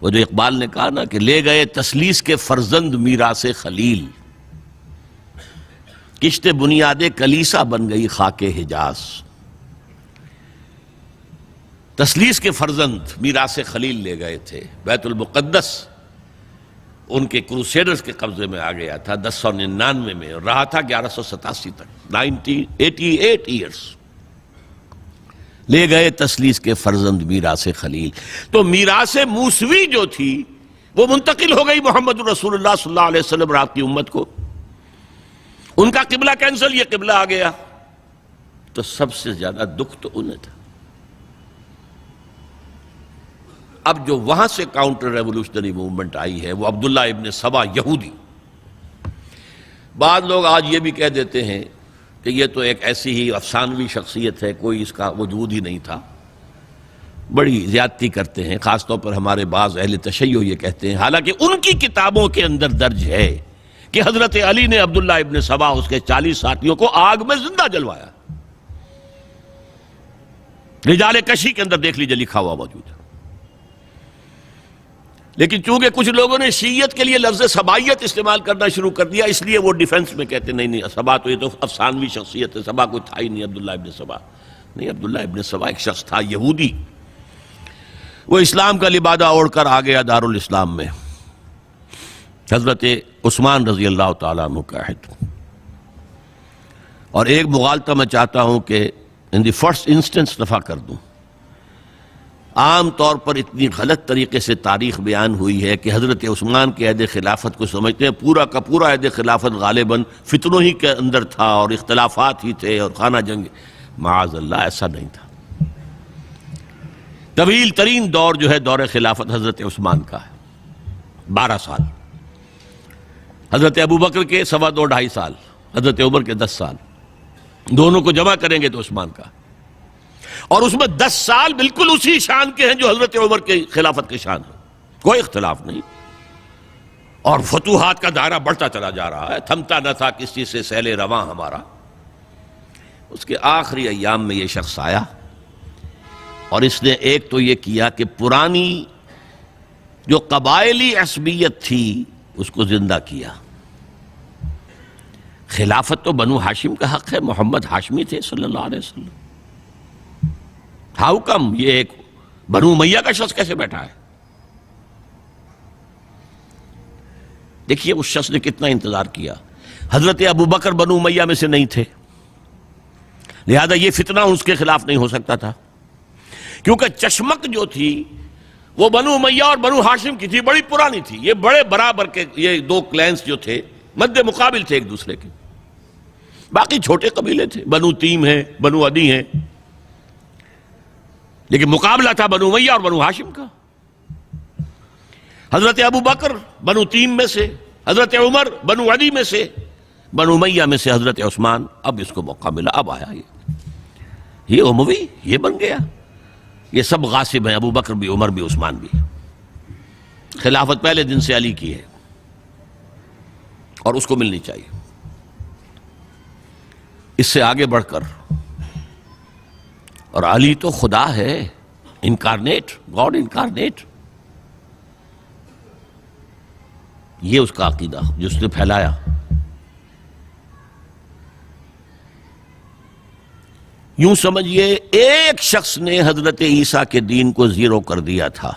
وہ جو اقبال نے کہا نا کہ لے گئے تسلیس کے فرزند میراث خلیل، کشت بنیاد کلیسا بن گئی خاک حجاز۔ تسلیس کے فرزند میراث خلیل لے گئے تھے، بیت المقدس ان کے کروسیڈرز کے قبضے میں آ گیا تھا 1099 میں، اور رہا تھا 1187 تک، 88 ایئرز۔ لے گئے تسلیس کے فرزند میراث خلیل۔ تو میراث موسوی جو تھی وہ منتقل ہو گئی محمد رسول اللہ صلی اللہ علیہ وسلم اور آپ کی امت کو۔ ان کا قبلہ کینسل، یہ قبلہ آ گیا، تو سب سے زیادہ دکھ تو انہیں تھا۔ اب جو وہاں سے کاؤنٹر ریولوشنری موومنٹ آئی ہے وہ عبداللہ ابن سبا یہودی۔ بعض لوگ آج یہ بھی کہہ دیتے ہیں کہ یہ تو ایک ایسی ہی افسانوی شخصیت ہے، کوئی اس کا وجود ہی نہیں تھا۔ بڑی زیادتی کرتے ہیں، خاص طور پر ہمارے بعض اہل تشیع یہ کہتے ہیں، حالانکہ ان کی کتابوں کے اندر درج ہے کہ حضرت علی نے عبداللہ ابن سبا اس کے 40 ساتھیوں کو آگ میں زندہ جلوایا۔ رجال کشی کے اندر دیکھ لیجیے، لکھا ہوا موجود ہے۔ لیکن چونکہ کچھ لوگوں نے شیعیت کے لیے لفظ سبائیت استعمال کرنا شروع کر دیا، اس لیے وہ ڈیفنس میں کہتے نہیں نہیں، سبا تو یہ تو افسانوی شخصیت ہے، سبا کوئی تھا ہی نہیں عبداللہ ابن سبا۔ نہیں، عبداللہ ابن سبا ایک شخص تھا یہودی، وہ اسلام کا لبادہ اوڑھ کر آ گیا دارالاسلام میں، حضرت عثمان رضی اللہ تعالیٰ عنہ کا عہد۔ اور ایک مغالطہ میں چاہتا ہوں کہ ان دی فرسٹ انسٹنس دفع کر دوں۔ عام طور پر اتنی غلط طریقے سے تاریخ بیان ہوئی ہے کہ حضرت عثمان کے عہد خلافت کو سمجھتے ہیں پورا کا پورا عہد خلافت غالباً فتنوں ہی کے اندر تھا اور اختلافات ہی تھے اور خانہ جنگ۔ معاذ اللہ، ایسا نہیں تھا۔ طویل ترین دور جو ہے دور خلافت حضرت عثمان کا ہے، 12 سال۔ حضرت ابوبکر کے 2.5 سال، حضرت عمر کے 10 سال، دونوں کو جمع کریں گے تو عثمان کا، اور اس میں 10 سال بالکل اسی شان کے ہیں جو حضرت عمر کے خلافت کے شان ہے، کوئی اختلاف نہیں۔ اور فتوحات کا دائرہ بڑھتا چلا جا رہا ہے، تھمتا نہ تھا کسی سے سیل رواں ہمارا۔ اس کے آخری ایام میں یہ شخص آیا اور اس نے ایک تو یہ کیا کہ پرانی جو قبائلی عصبیت تھی اس کو زندہ کیا۔ خلافت تو بنو ہاشم کا حق ہے، محمد ہاشمی تھے صلی اللہ علیہ وسلم۔ ہاؤ کم یہ ایک بنو امیہ کا شخص کیسے بیٹھا ہے؟ دیکھیے اس شخص نے کتنا انتظار کیا۔ حضرت ابوبکر بنو امیہ میں سے نہیں تھے، لہذا یہ فتنہ اس کے خلاف نہیں ہو سکتا تھا، کیونکہ چشمک جو تھی وہ بنو امیہ اور بنو ہاشم کی تھی، بڑی پرانی تھی۔ یہ بڑے برابر کے یہ دو کلینز جو تھے مد مقابل تھے ایک دوسرے کے، باقی چھوٹے قبیلے تھے، بنو تیم ہیں، بنو عدی ہیں، لیکن مقابلہ تھا بنو امیہ اور بنو ہاشم کا۔ حضرت ابوبکر بنو تیم میں سے، حضرت عمر بنو عدی میں سے، بنو امیہ میں سے حضرت عثمان۔ اب اس کو موقع ملا، اب آیا یہ اموی، یہ بن گیا۔ یہ سب غاصب ہیں، ابوبکر بھی، عمر بھی، عثمان بھی۔ خلافت پہلے دن سے علی کی ہے اور اس کو ملنی چاہیے۔ اس سے آگے بڑھ کر، اور علی تو خدا ہے، انکارنیٹ، گاڈ انکارنیٹ، یہ اس کا عقیدہ جس نے پھیلایا۔ یوں سمجھئے ایک شخص نے حضرت عیسیٰ کے دین کو زیرو کر دیا تھا۔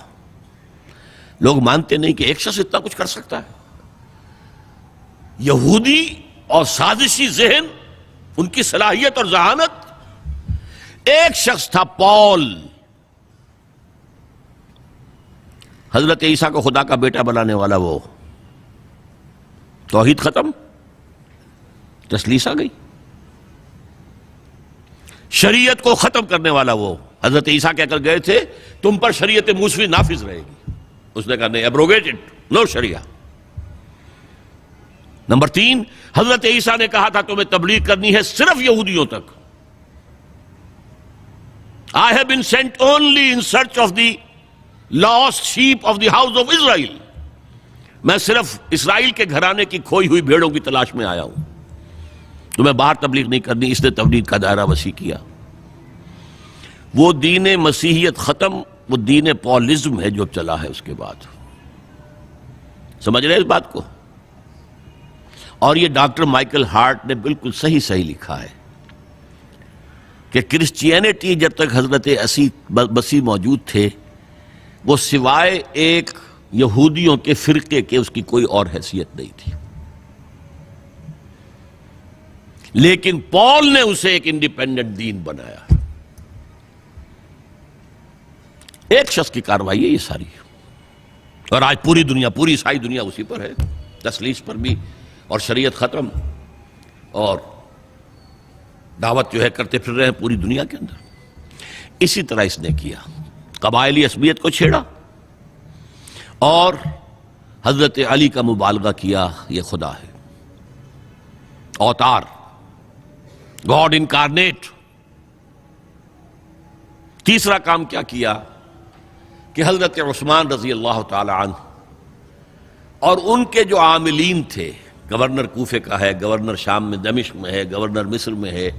لوگ مانتے نہیں کہ ایک شخص اتنا کچھ کر سکتا ہے۔ یہودی اور سازشی ذہن، ان کی صلاحیت اور ذہانت۔ ایک شخص تھا پال، حضرت عیسیٰ کو خدا کا بیٹا بنانے والا، وہ توحید ختم، تسلیس آ گئی۔ شریعت کو ختم کرنے والا وہ حضرت عیسیٰ کہہ کر گئے تھے تم پر شریعت موسوی نافذ رہے گی، اس نے کہا نہیں، ایبروگیٹڈ، نو شریعہ۔ نمبر 3، حضرت عیسیٰ نے کہا تھا تمہیں تبلیغ کرنی ہے صرف یہودیوں تک۔ I have been sent only in search of the lost sheep of the house of Israel۔ میں صرف اسرائیل کے گھرانے کی کھوئی ہوئی بھیڑوں کی تلاش میں آیا ہوں، تمہیں باہر تبلیغ نہیں کرنی۔ اس نے تبلیغ کا دائرہ وسیع کیا۔ وہ دین مسیحیت ختم وہ دین پولزم ہے جو چلا ہے اس کے بعد. سمجھ رہے اس بات کو؟ اور یہ ڈاکٹر مائیکل ہارٹ نے بالکل صحیح لکھا ہے کہ کرسچینٹی جب تک حضرت مسیح موجود تھے وہ سوائے ایک یہودیوں کے فرقے کے اس کی کوئی اور حیثیت نہیں تھی. لیکن پال نے اسے ایک انڈیپینڈنٹ دین بنایا. ایک شخص کی کارروائی ہے یہ ساری، اور آج پوری دنیا، پوری عیسائی دنیا اسی پر ہے، تسلیس پر بھی، اور شریعت ختم، اور دعوت جو ہے کرتے پھر رہے ہیں پوری دنیا کے اندر. اسی طرح اس نے کیا، قبائلی عصبیت کو چھیڑا اور حضرت علی کا مبالغہ کیا یہ خدا ہے، اوتار، گاڈ انکارنیٹ. تیسرا کام کیا کیا کہ حضرت عثمان رضی اللہ تعالی عنہ اور ان کے جو عاملین تھے، گورنر کوفے کا ہے، گورنر شام میں دمشق میں ہے، گورنر مصر میں ہے،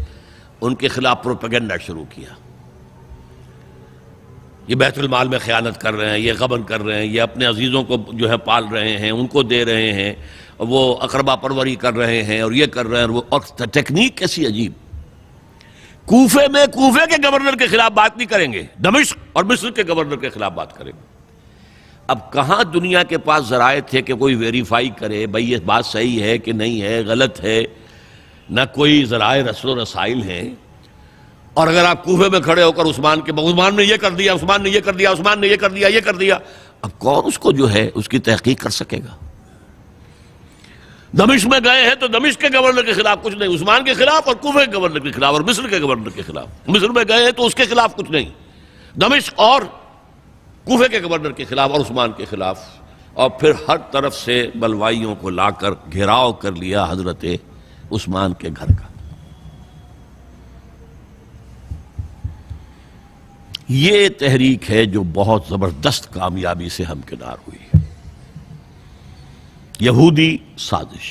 ان کے خلاف پروپیگنڈا شروع کیا. یہ بیت المال میں خیانت کر رہے ہیں، یہ غبن کر رہے ہیں، یہ اپنے عزیزوں کو جو ہے پال رہے ہیں، ان کو دے رہے ہیں، وہ اقربا پروری کر رہے ہیں، اور یہ کر رہے ہیں، اور ٹیکنیک کیسی عجیب. کوفے میں کوفے کے گورنر کے خلاف بات نہیں کریں گے، دمشق اور مصر کے گورنر کے خلاف بات کریں گے. اب کہاں دنیا کے پاس ذرائع تھے کہ کوئی ویریفائی کرے بھئی یہ بات صحیح ہے کہ نہیں ہے، غلط ہے؟ نہ کوئی ذرائع رسل و رسائل ہیں. اور اگر آپ کوفے میں کھڑے ہو کر عثمان نے یہ کر دیا، عثمان نے یہ کر دیا، عثمان نے یہ کر دیا، یہ کر دیا، اب کون اس کو جو ہے اس کی تحقیق کر سکے گا؟ دمشق میں گئے ہیں تو دمشق کے گورنر کے خلاف کچھ نہیں، عثمان کے خلاف، اور کوفے کے گورنر کے خلاف، اور مصر کے گورنر کے خلاف. مصر میں گئے ہیں تو اس کے خلاف کچھ نہیں، دمشق اور کوفے کے گورنر کے خلاف اور عثمان کے خلاف. اور پھر ہر طرف سے بلوائیوں کو لا کر گھیراؤ کر لیا حضرت عثمان کے گھر کا. یہ تحریک ہے جو بہت زبردست کامیابی سے ہمکنار ہوئی. یہودی سازش.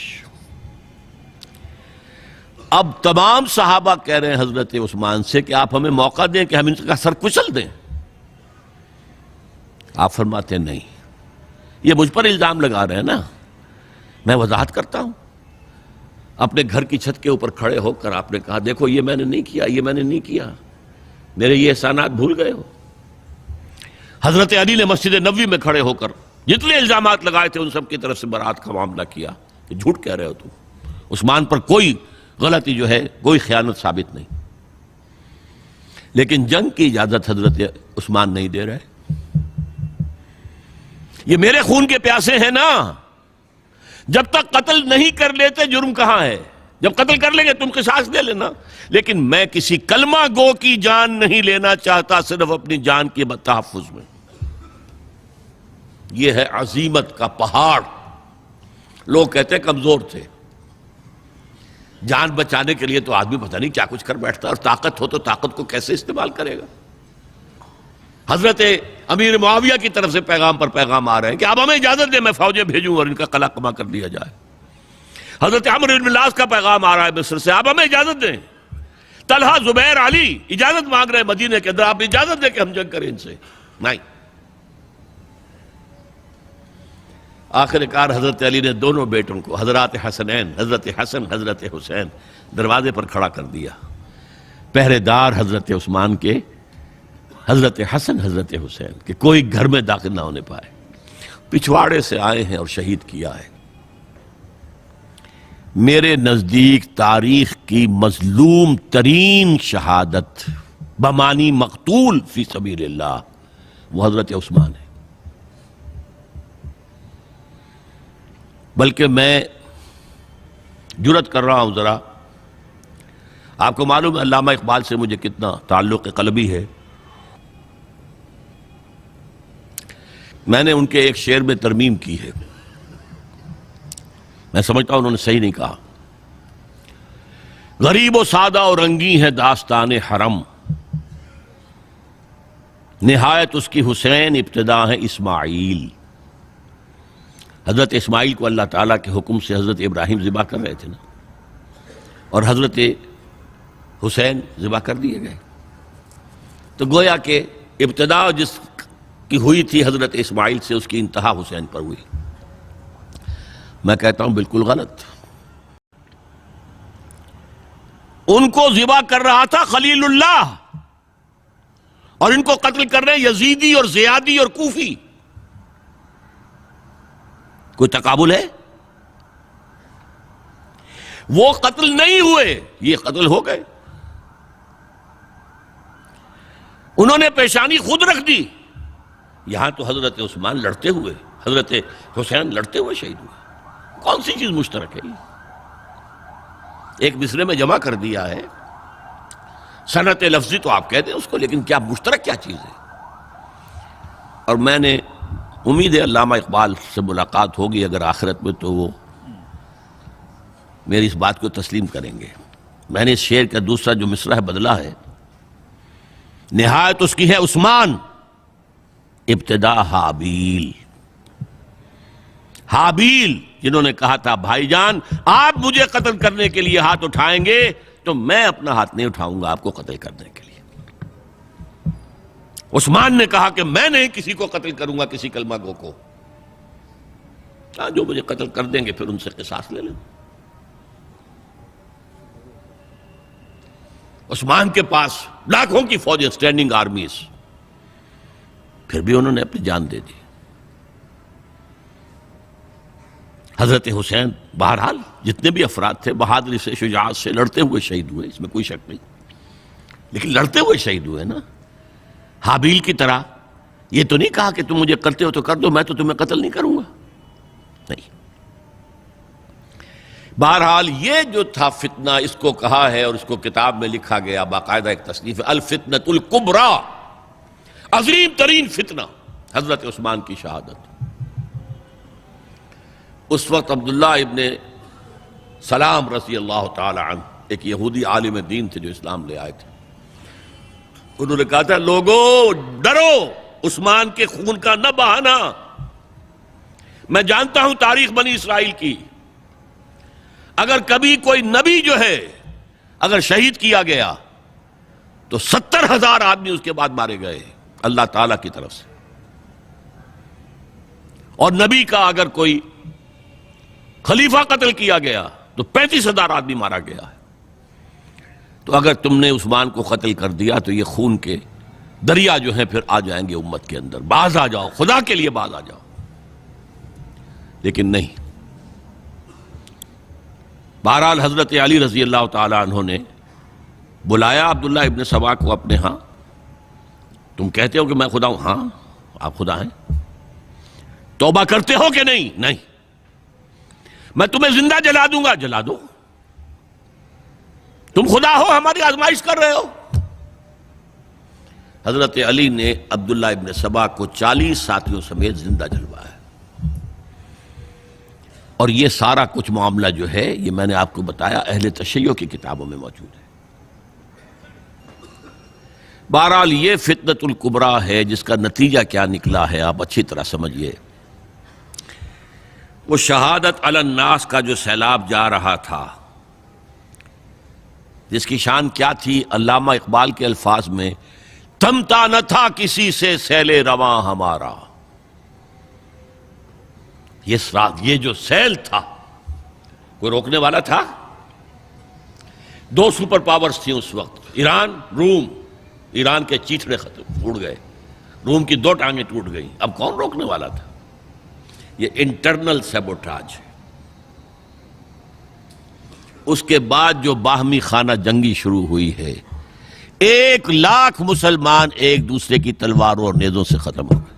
اب تمام صحابہ کہہ رہے ہیں حضرت عثمان سے کہ آپ ہمیں موقع دیں کہ ہم ان کا سر کچل دیں. آپ فرماتے نہیں، یہ مجھ پر الزام لگا رہے ہیں نا، میں وضاحت کرتا ہوں. اپنے گھر کی چھت کے اوپر کھڑے ہو کر آپ نے کہا دیکھو یہ میں نے نہیں کیا، یہ میں نے نہیں کیا، میرے یہ احسانات بھول گئے ہو. حضرت علی نے مسجد نبوی میں کھڑے ہو کر جتنے الزامات لگائے تھے ان سب کی طرف سے برات کا معاملہ کیا کہ جھوٹ کہہ رہے ہو تم، عثمان پر کوئی غلطی جو ہے، کوئی خیانت ثابت نہیں. لیکن جنگ کی اجازت حضرت عثمان نہیں دے رہے. یہ میرے خون کے پیاسے ہیں نا، جب تک قتل نہیں کر لیتے جرم کہاں ہے؟ جب قتل کر لیں گے تم قصاص دے لینا. لیکن میں کسی کلمہ گو کی جان نہیں لینا چاہتا، صرف اپنی جان کے تحفظ میں. یہ ہے عزیمت کا پہاڑ. لوگ کہتے ہیں کمزور تھے، جان بچانے کے لیے تو آدمی پتہ نہیں کیا کچھ کر بیٹھتا، اور طاقت ہو تو طاقت کو کیسے استعمال کرے گا. حضرت امیر معاویہ کی طرف سے پیغام پر پیغام آ رہے ہیں کہ آپ ہمیں اجازت دیں میں فوجیں بھیجوں اور ان کا قلع کما کر دیا جائے. حضرت عمرو بن العاص کا پیغام آ رہا ہے مصر سے، آپ ہمیں اجازت دیں. طلحہ، زبیر، علی اجازت مانگ رہے ہیں مدینے کے اندر، آپ اجازت دیں کہ ہم جنگ کریں ان سے. نہیں. آخر کار حضرت علی نے دونوں بیٹوں کو، حضرات حسنین، حضرت حسن، حضرت حسین، دروازے پر کھڑا کر دیا. پہرے دار حضرت عثمان کے، حضرت حسن، حضرت حسین، کہ کوئی گھر میں داخل نہ ہونے پائے. پچھواڑے سے آئے ہیں اور شہید کیا ہے. میرے نزدیک تاریخ کی مظلوم ترین شہادت بمانی مقتول فی سبیل اللہ وہ حضرت عثمان ہے. بلکہ میں جرات کر رہا ہوں ذرا، آپ کو معلوم ہے علامہ اقبال سے مجھے کتنا تعلق قلبی ہے. میں نے ان کے ایک شعر میں ترمیم کی ہے، میں سمجھتا ہوں انہوں نے صحیح نہیں کہا. غریب و سادہ اور رنگی ہے داستان حرم، نہایت اس کی حسین، ابتدا ہے اسماعیل. حضرت اسماعیل کو اللہ تعالیٰ کے حکم سے حضرت ابراہیم ذبح کر رہے تھے نا، اور حضرت حسین ذبح کر دیے گئے. تو گویا کہ ابتدا جس کی ہوئی تھی حضرت اسماعیل سے، اس کی انتہا حسین پر ہوئی۔ میں کہتا ہوں بالکل غلط۔ ان کو ذبح کر رہا تھا خلیل اللہ، اور ان کو قتل کر رہے یزیدی اور زیادی اور کوفی۔ کوئی تقابل ہے؟ وہ قتل نہیں ہوئے، یہ قتل ہو گئے۔ انہوں نے پیشانی خود رکھ دی۔ یہاں تو حضرت عثمان لڑتے ہوئے، حضرت حسین لڑتے ہوئے شہید ہوئے۔ کون سی چیز مشترک ہے؟ ایک مصرے میں جمع کر دیا ہے، صنعت لفظی تو آپ کہتے ہیں اس کو، لیکن کیا مشترک کیا چیز ہے؟ اور میں نے امید ہے علامہ اقبال سے ملاقات ہوگی اگر آخرت میں، تو وہ میری اس بات کو تسلیم کریں گے۔ میں نے اس شعر کا دوسرا جو مصرع ہے بدلا ہے، نہایت اس کی ہے عثمان، ابتدا حابیل۔ حابیل جنہوں نے کہا تھا بھائی جان آپ مجھے قتل کرنے کے لیے ہاتھ اٹھائیں گے تو میں اپنا ہاتھ نہیں اٹھاؤں گا آپ کو قتل کرنے کے لیے۔ عثمان نے کہا کہ میں نہیں کسی کو قتل کروں گا، کسی کلمہ گو کو، جو مجھے قتل کر دیں گے پھر ان سے قصاص لے لیں۔ عثمان کے پاس لاکھوں کی فوجیں، اسٹینڈنگ آرمیز، پھر بھی انہوں نے اپنی جان دے دی۔ حضرت حسین بہرحال جتنے بھی افراد تھے بہادری سے، شجاعت سے لڑتے ہوئے شہید ہوئے، اس میں کوئی شک نہیں، لیکن لڑتے ہوئے شہید ہوئے نا۔ حابیل کی طرح یہ تو نہیں کہا کہ تم مجھے کرتے ہو تو کر دو، میں تو تمہیں قتل نہیں کروں گا، نہیں۔ بہرحال یہ جو تھا فتنہ، اس کو کہا ہے اور اس کو کتاب میں لکھا گیا، باقاعدہ ایک تصنیف ہے، الفتنۃ الکبریٰ، عظیم ترین فتنہ، حضرت عثمان کی شہادت۔ اس وقت عبداللہ ابن سلام رضی اللہ تعالی عنہ ایک یہودی عالم دین تھے جو اسلام لے آئے تھے، انہوں نے کہا تھا لوگو ڈرو، عثمان کے خون کا نہ بہانا۔ میں جانتا ہوں تاریخ بنی اسرائیل کی، اگر کبھی کوئی نبی جو ہے اگر شہید کیا گیا تو 70,000 آدمی اس کے بعد مارے گئے اللہ تعالیٰ کی طرف سے، اور نبی کا اگر کوئی خلیفہ قتل کیا گیا تو 35,000 آدمی مارا گیا ہے۔ تو اگر تم نے عثمان کو قتل کر دیا تو یہ خون کے دریا جو ہیں پھر آ جائیں گے امت کے اندر، باز آ جاؤ، خدا کے لیے باز آ جاؤ۔ لیکن نہیں، بہرحال حضرت علی رضی اللہ تعالی عنہ نے بلایا عبداللہ ابن سبا کو اپنے ہاں۔ تم کہتے ہو کہ میں خدا ہوں؟ ہاں آپ خدا ہیں۔ توبہ کرتے ہو کہ نہیں؟ نہیں۔ میں تمہیں زندہ جلا دوں گا، جلا دو۔ تم خدا ہو، ہماری آزمائش کر رہے ہو۔ حضرت علی نے عبداللہ ابن سبا کو 40 ساتھیوں سمیت زندہ جلوایا، اور یہ سارا کچھ معاملہ جو ہے یہ میں نے آپ کو بتایا اہل تشیع کی کتابوں میں موجود ہے۔ بہرحال یہ فتنۃ الکبریٰ ہے، جس کا نتیجہ کیا نکلا ہے آپ اچھی طرح سمجھیے۔ وہ شہادت علی الناس کا جو سیلاب جا رہا تھا، جس کی شان کیا تھی، علامہ اقبال کے الفاظ میں، تھمتا نہ تھا کسی سے سیل رواں ہمارا۔ یہ جو سیل تھا کوئی روکنے والا تھا؟ 2 سپر پاورز تھیں اس وقت، ایران، روم۔ ایران کے چیتڑے ختم ٹوٹ گئے، روم کی 2 ٹانگیں ٹوٹ گئیں، اب کون روکنے والا تھا؟ یہ انٹرنل سیبوٹاج ہے۔ اس کے بعد جو باہمی خانہ جنگی شروع ہوئی ہے، 1 لاکھ مسلمان ایک دوسرے کی تلواروں اور نیزوں سے ختم ہو گئے۔